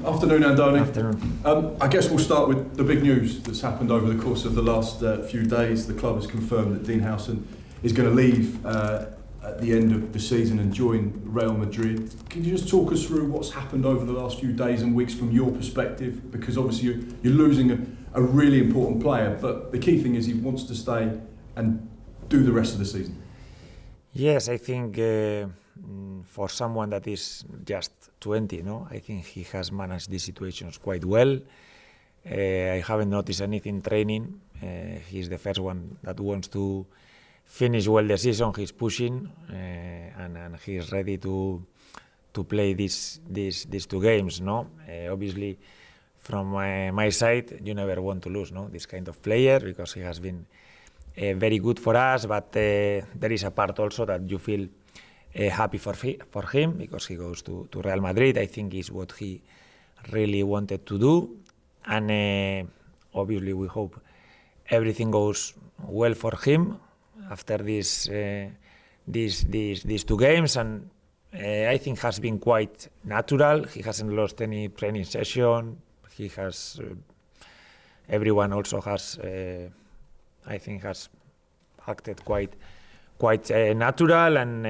Afternoon, Andoni. Afternoon. I guess we'll start with the big news that's happened over the course of the last few days. The club has confirmed that Dean Huijsen is going to leave at the end of the season and join Real Madrid. Can you just talk us through what's happened over the last few days and weeks from your perspective? Because obviously you're losing a really important player, but the key thing is he wants to stay and do the rest of the season. Yes, I think for someone that is just 20, I think he has managed these situations quite well. I haven't noticed anything training. He's the first one that wants to finish well the season. He's pushing and he's ready to play these two games. Obviously, from my side, you never want to lose this kind of player because he has been very good for us. But there is a part also that you feel happy for him because he goes to Real Madrid. I think is what he really wanted to do, and obviously we hope everything goes well for him after these two games. And I think has been quite natural. He hasn't lost any training session. He has everyone also has I think has acted quite natural, and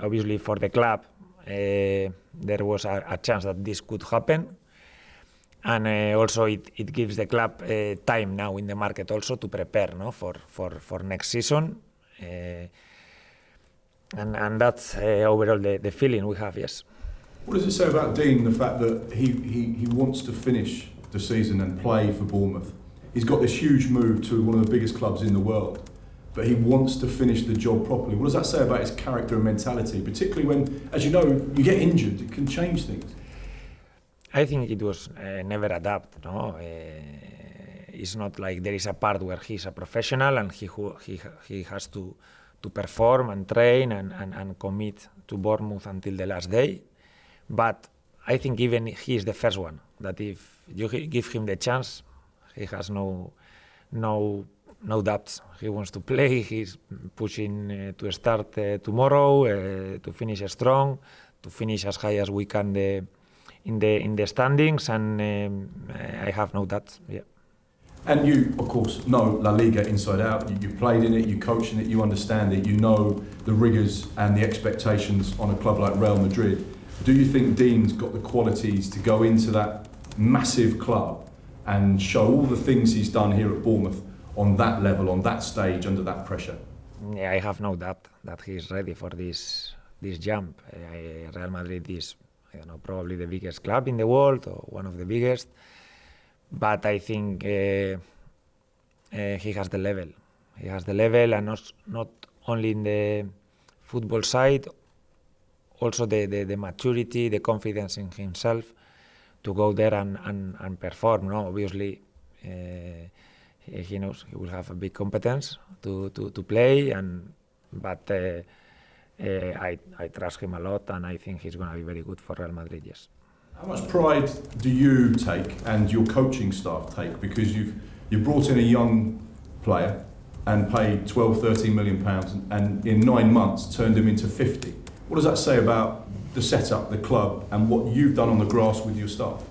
obviously for the club there was a chance that this could happen, and also it gives the club time now in the market also to prepare for next season, and that's overall the feeling we have. Yes. What does it say about Dean, the fact that he wants to finish the season and play for Bournemouth? He's got this huge move to one of the biggest clubs in the world, but he wants to finish the job properly. What does that say about his character and mentality, particularly when, as you know, you get injured, it can change things? I think it was never adapt. It's not like there is a part where he's a professional and he has to perform and train and commit to Bournemouth until the last day. But I think even he is the first one that if you give him the chance, he has no doubts. He wants to play. He's pushing to start tomorrow, to finish strong, to finish as high as we can in the standings, and I have no doubts. Yeah. And you, of course, know La Liga inside out. You played in it, you coached in it, you understand it. You know the rigours and the expectations on a club like Real Madrid. Do you think Dean's got the qualities to go into that massive club and show all the things he's done here at Bournemouth on that level, on that stage, under that pressure? Yeah, I have no doubt that he's ready for this jump. Real Madrid is, probably the biggest club in the world, or one of the biggest. But I think he has the level. He has the level, and not only in the football side, also the maturity, the confidence in himself to go there and perform. Obviously, he knows he will have a big competence to play, but I trust him a lot, and I think he's going to be very good for Real Madrid. Yes. How much pride do you take and your coaching staff take, because you brought in a young player and paid 12-13 million pounds, and in 9 months turned him into 50? What does that say about the setup, the club, and what you've done on the grass with your staff?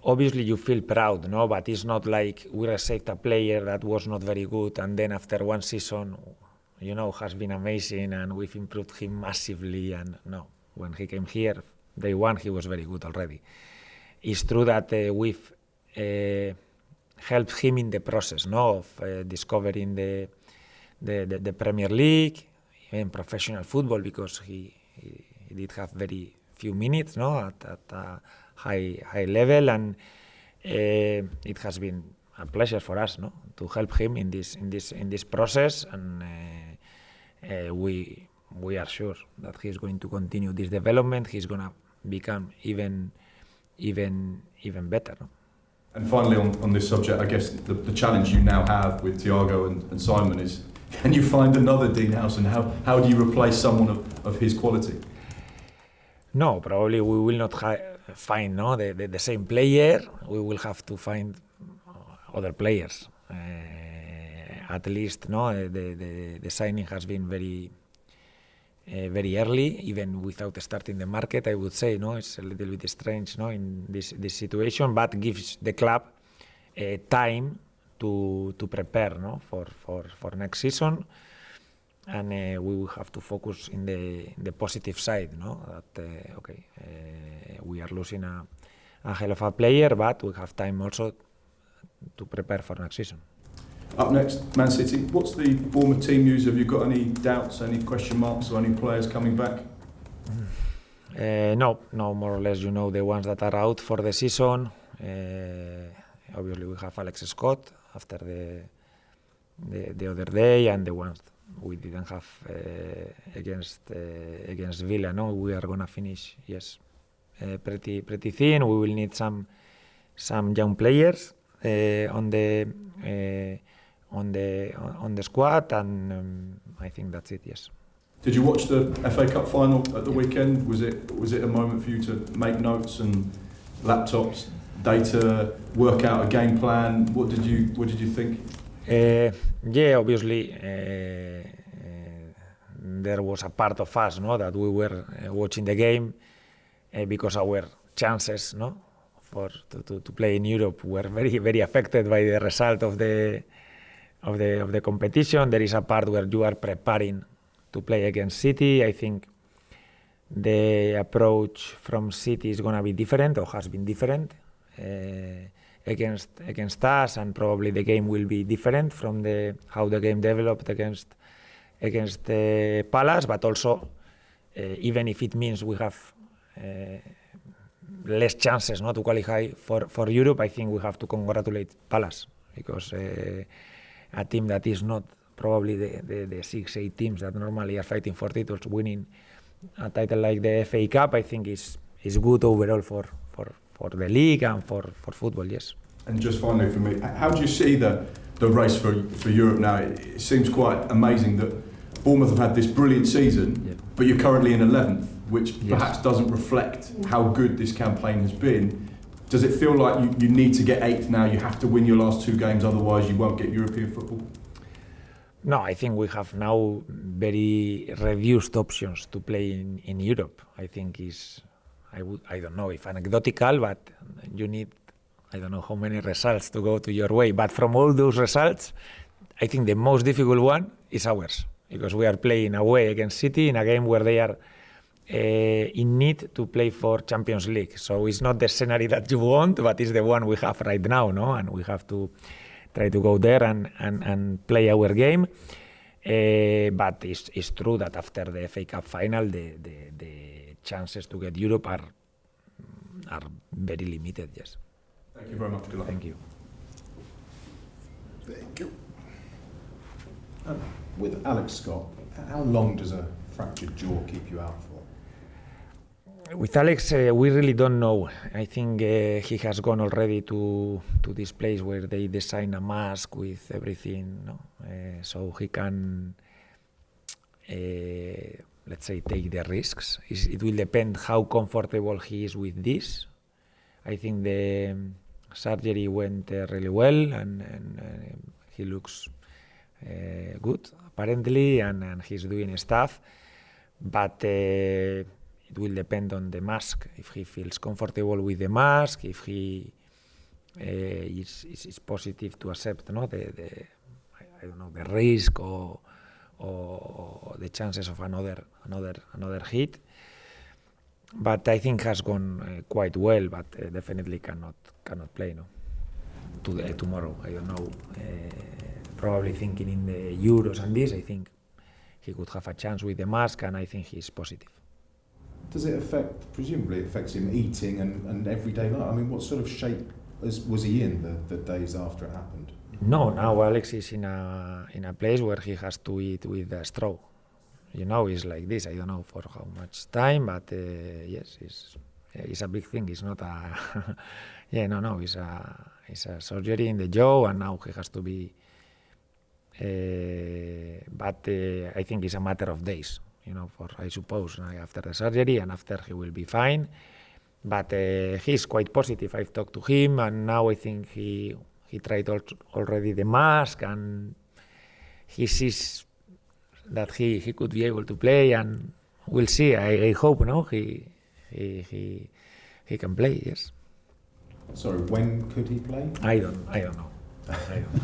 Obviously you feel proud, but it's not like we received a player that was not very good and then after one season, has been amazing and we've improved him massively. And no, when he came here, day one, he was very good already. It's true that we've helped him in the process, of discovering the Premier League, even professional football, because he did have very few minutes, at a high level, and it has been a pleasure for us, to help him in this process, and we are sure that he's going to continue this development. He's going to become even better. And finally, on this subject, I guess the challenge you now have with Thiago and Simon is, can you find another Dean Huijsen? How do you replace someone of his quality? No, probably we will not find the same player. We will have to find other players. At least, the signing has been very very early, even without starting the market. I would say, no, it's a little bit strange, no, in this situation, but gives the club time to prepare, no, for next season, and we will have to focus in the positive side, no, that we are losing a hell of a player, but we have time also to prepare for next season. Up next, Man City. What's the Bournemouth team news? Have you got any doubts, any question marks, or any players coming back? No, more or less, the ones that are out for the season. Obviously, we have Alex Scott after the other day, and the ones we didn't have against Villa. No, we are gonna finish, yes, pretty thin. We will need some young players on the squad, and I think that's it. Yes. Did you watch the FA Cup final at the weekend? Was it a moment for you to make notes and laptops, data, work out a game plan? What did you think? Yeah, obviously there was a part of us, no, that we were watching the game because our chances, no, to play in Europe were very, very affected by the result of the competition. There is a part where you are preparing to play against City. I think the approach from City is going to be different, or has been different against us, and probably the game will be different from how the game developed against Palace. But also, even if it means we have less chances not to qualify for Europe, I think we have to congratulate Palace, because a team that is not probably the 6-8 teams that normally are fighting for titles, winning a title like the FA Cup, I think is good overall for the league and for football. Yes. And just finally for me, how do you see the race for Europe now? It seems quite amazing that Bournemouth have had this brilliant season, but you're currently in 11th, which perhaps doesn't reflect how good this campaign has been. Does it feel like you need to get 8th now? You have to win your last 2 games, otherwise you won't get European football? No, I think we have now very reduced options to play in Europe. I think I don't know if anecdotal, but you need, I don't know how many results to go to your way. But from all those results, I think the most difficult one is ours, because we are playing away against City in a game where they are in need to play for Champions League. So it's not the scenario that you want, but it's the one we have right now, no? And we have to try to go there and play our game. But it's true that after the FA Cup final, the chances to get Europe are very limited. Yes. Thank you very much. Good luck. Thank you. Thank you. With Alex Scott, how long does a fractured jaw keep you out for? With Alex, we really don't know. I think he has gone already to this place where they design a mask with everything, no? So he can, let's say, take the risks. It will depend how comfortable he is with this. I think the surgery went really well, and he looks good, apparently, and he's doing stuff. But it will depend on the mask, if he feels comfortable with the mask, if he is positive to accept, no, the risk or the chances of another hit. But I think has gone quite well, but definitely cannot play, no. Tomorrow, I don't know. Probably thinking in the Euros and this, I think he could have a chance with the mask, and I think he's positive. Does it presumably it affects him eating and everyday life? I mean, what sort of shape was he in the days after it happened? No, now Alex is in a place where he has to eat with a straw. It's like this. I don't know for how much time, but yes, it's a big thing. It's not a it's a surgery in the jaw, and now he has to be. But I think it's a matter of days. I suppose after the surgery, and after he will be fine. But he's quite positive. I've talked to him, and now I think he tried already the mask, and he sees that he could be able to play, and we'll see. I hope he can play. Yes. Sorry, when could he play? I don't know.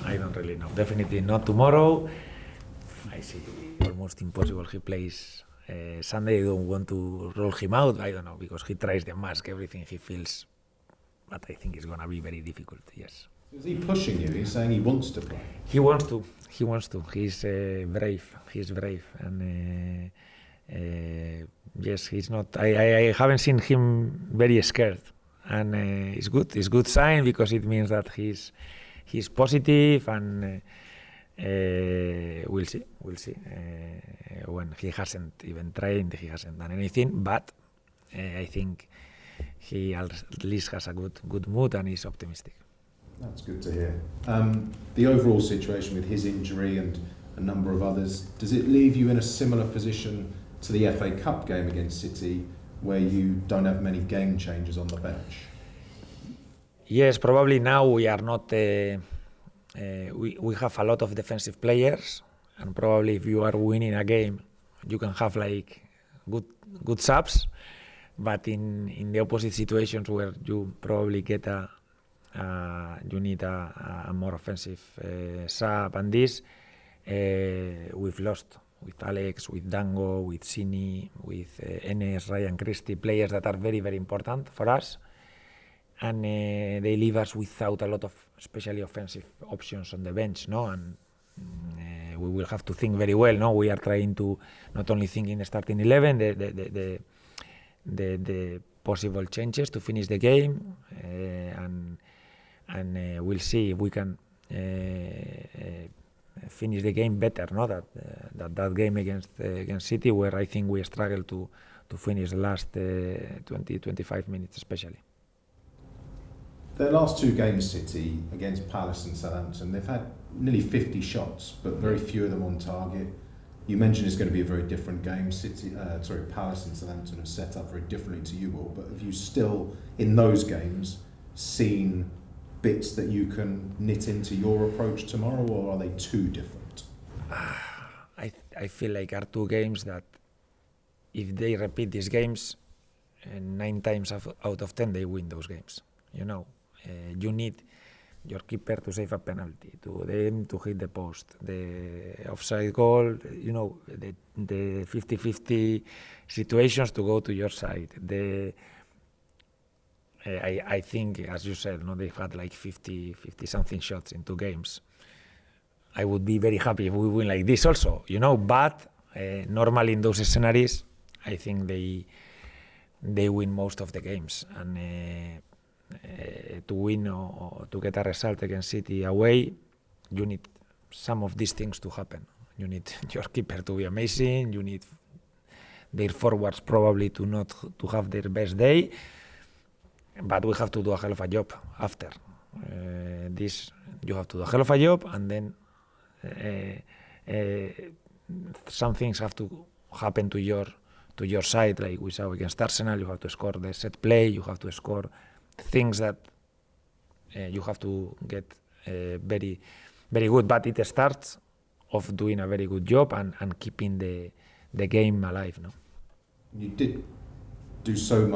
I don't really know. Definitely not tomorrow. I see almost impossible he plays Sunday. I don't want to rule him out. I don't know, because he tries the mask, everything he feels. But I think it's going to be very difficult, yes. Is he pushing you? He's saying he wants to play. He wants to. He's brave. He's brave. And yes, he's not. I haven't seen him very scared. And it's good. It's good sign, because it means that he's positive, and we'll see. When he hasn't even trained, he hasn't done anything. But I think he at least has a good mood and is optimistic. That's good to hear. The overall situation with his injury and a number of others, does it leave you in a similar position to the FA Cup game against City, where you don't have many game changers on the bench? Yes, probably now we are not. We have a lot of defensive players, and probably if you are winning a game, you can have like good subs. But in the opposite situations where you probably get you need a more offensive sub, and this we've lost with Alex, with Dango, with Sini, with Enes, Ryan Christie, players that are very, very important for us. And they leave us without a lot of especially offensive options on the bench, no? And we will have to think very well, no? We are trying to not only think in the starting 11, the possible changes to finish the game, and we'll see if we can finish the game better, no? That game against City, where I think we struggled to finish the last 20-25 minutes especially. Their last two games, City, against Palace and Southampton, they've had nearly 50 shots, but very few of them on target. You mentioned it's going to be a very different game. Palace and Southampton have set up very differently to you all, but have you still, in those games, seen bits that you can knit into your approach tomorrow, or are they too different? I feel like are two games that, if they repeat these games, 9 times out of 10 they win those games. You know, you need your keeper to save a penalty, to them to hit the post, the offside goal, you know, the 50-50 situations to go to your side. I think, as you said, no, they've had like 50 something shots in 2 games. I would be very happy if we win like this also, you know, but normally in those scenarios, I think they win most of the games. And to win or to get a result against City away, you need some of these things to happen. You need your keeper to be amazing. You need their forwards probably to have their best day. But we have to do a hell of a job after this. You have to do a hell of a job, and then some things have to happen to your side, like we saw against Arsenal. You have to score the set play. You have to score things that you have to get very, very good. But it starts of doing a very good job and keeping the game alive. No? You did do so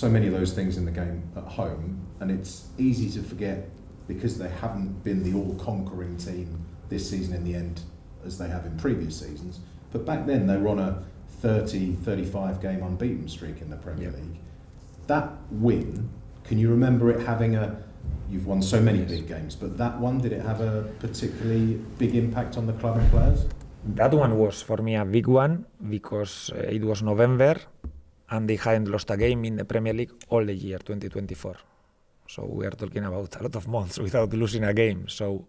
many of those things in the game at home, and it's easy to forget because they haven't been the all-conquering team this season in the end as they have in previous seasons. But back then they were on a 35 game unbeaten streak in the Premier League. That win, can you remember it having you've won so many big games, but that one, did it have a particularly big impact on the club and players? That one was for me a big one because it was November and they hadn't lost a game in the Premier League all the year 2024. So we are talking about a lot of months without losing a game. So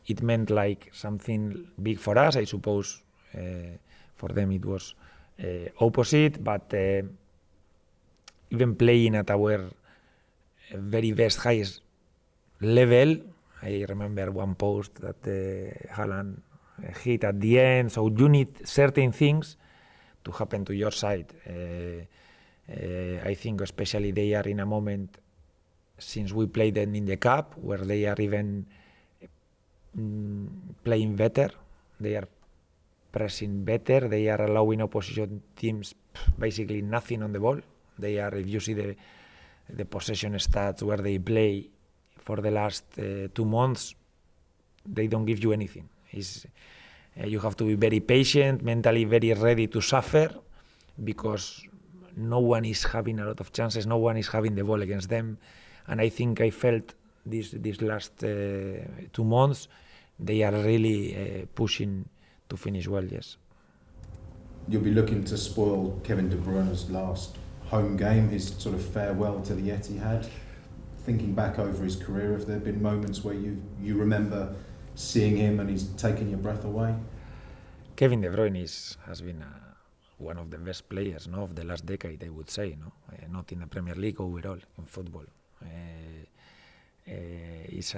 it meant like something big for us. I suppose for them it was opposite, but even playing at our very best, highest level, I remember one post that Haaland hit at the end. So you need certain things to happen to your side. I think especially they are in a moment since we played them in the Cup where they are even playing better. They are pressing better. They are allowing opposition teams basically nothing on the ball. They are, if you see the possession stats where they play for the last 2 months, they don't give you anything. You have to be very patient, mentally very ready to suffer, because no one is having a lot of chances, no one is having the ball against them. And I think I felt these last 2 months, they are really pushing to finish well, yes. You'll be looking to spoil Kevin De Bruyne's last home game, his sort of farewell to the Etihad. Thinking back over his career, have there been moments where you remember seeing him and he's taken your breath away? Kevin De Bruyne has been one of the best players, no, of the last decade, I would say, no, not in the Premier League overall in football. It's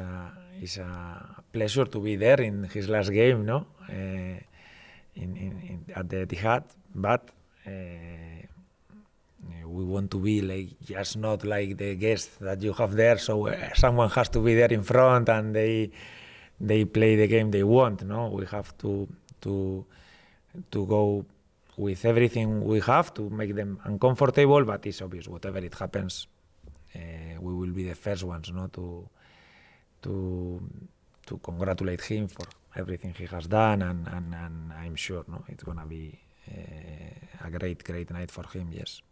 a pleasure to be there in his last game, no, at the Etihad, but we want to be like just not like the guest that you have there. So someone has to be there in front, and they play the game they want. No, we have to go with everything we have to make them uncomfortable. But it's obvious, whatever it happens, we will be the first ones, no, to congratulate him for everything he has done, and I'm sure, no, it's gonna be a great night for him. Yes.